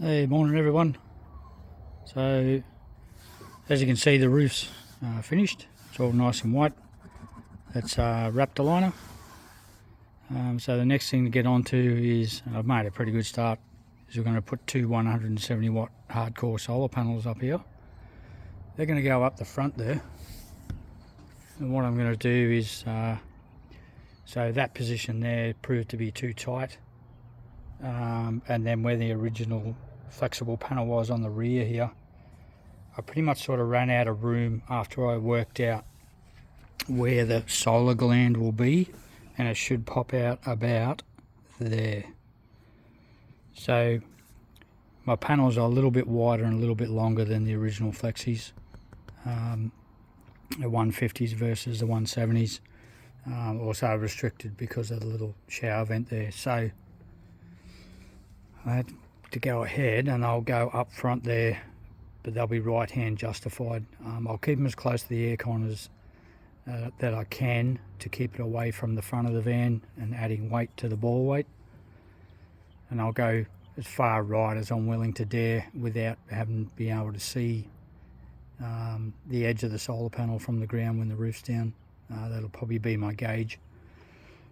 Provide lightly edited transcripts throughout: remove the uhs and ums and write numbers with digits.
Hey, morning everyone. So as you can see, the roof's finished. It's all nice and white. That's wrapped the liner. So the next thing to get onto is, I've made a pretty good start, is we're going to put two 170 watt hardcore solar panels up here. They're going to go up the front there, and what I'm going to do is so that position there proved to be too tight, and then where the original flexible panel was on the rear here, I pretty much sort of ran out of room after I worked out where the solar gland will be, and it should pop out about there. So my panels are a little bit wider and a little bit longer than the original flexies, the 150s versus the 170s. Also restricted because of the little shower vent there. So I had to go ahead and I'll go up front there, but they'll be right hand justified. I'll keep them as close to the aircon as that I can, to keep it away from the front of the van and adding weight to the ball weight. And I'll go as far right as I'm willing to dare without having to be able to see the edge of the solar panel from the ground when the roof's down. That'll probably be my gauge.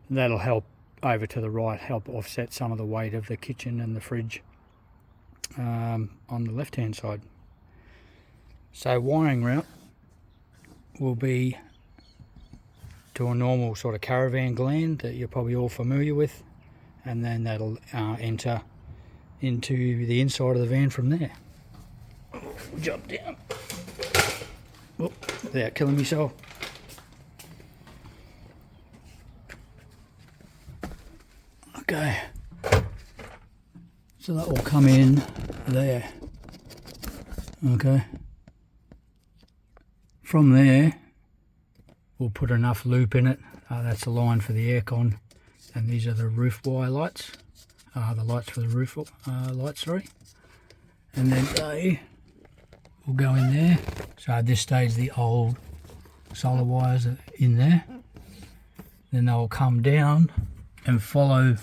And that'll help over to the right, help offset some of the weight of the kitchen and the fridge on the left hand side. So wiring route will be to a normal sort of caravan gland that you're probably all familiar with, and then that'll enter into the inside of the van from there. Jump down. Without killing myself. Okay, so that will come in there. Okay, from there we'll put enough loop in it. That's a line for the aircon, and these are the roof wire lights, the lights for the roof lights, sorry. And then they will go in there. So at this stage the old solar wires are in there. Then they'll come down and follow.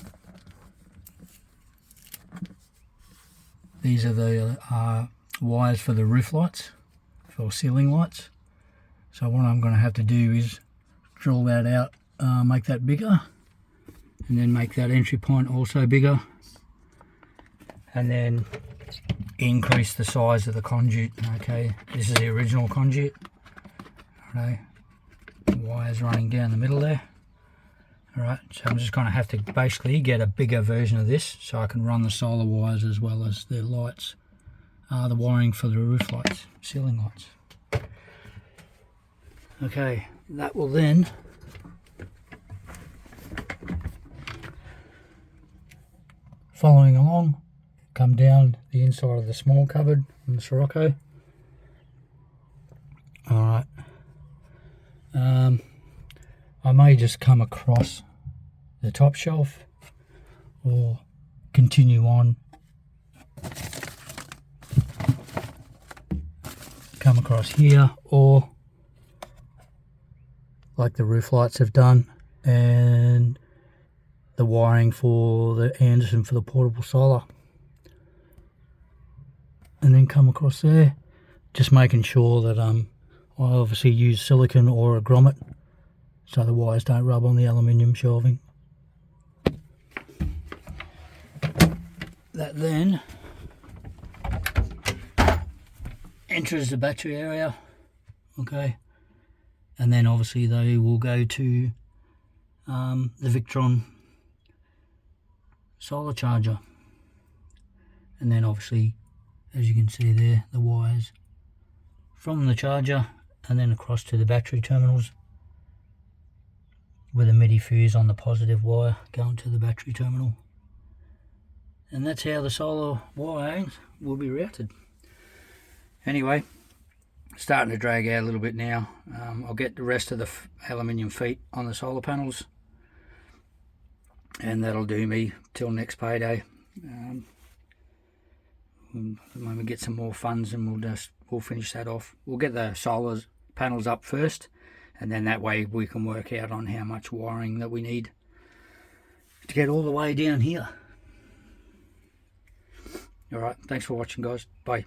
These are the wires for the roof lights, for ceiling lights. So what I'm going to have to do is drill that out, make that bigger, and then make that entry point also bigger, and then increase the size of the conduit. Okay, this is the original conduit. Okay, wires running down the middle there. Alright, so I'm just going to have to basically get a bigger version of this so I can run the solar wires as well as the lights, the wiring for the roof lights, ceiling lights. Okay, that will then following along, come down the inside of the small cupboard on the Sirocco. Alright, I may just come across the top shelf or continue on, come across here, or like the roof lights have done, and the wiring for the Anderson for the portable solar, and then come across there, just making sure that I obviously use silicone or a grommet so the wires don't rub on the aluminium shelving. That then enters the battery area, okay, and then obviously they will go to the Victron solar charger, and then obviously, as you can see there, the wires from the charger and then across to the battery terminals, with a MIDI fuse on the positive wire going to the battery terminal. And that's how the solar wiring will be routed. Anyway, starting to drag out a little bit now. I'll get the rest of the aluminium feet on the solar panels, and that'll do me till next payday. When we get some more funds, and we'll finish that off. We'll get the solar panels up first, and then that way we can work out on how much wiring that we need to get all the way down here. All right, thanks for watching, guys. Bye.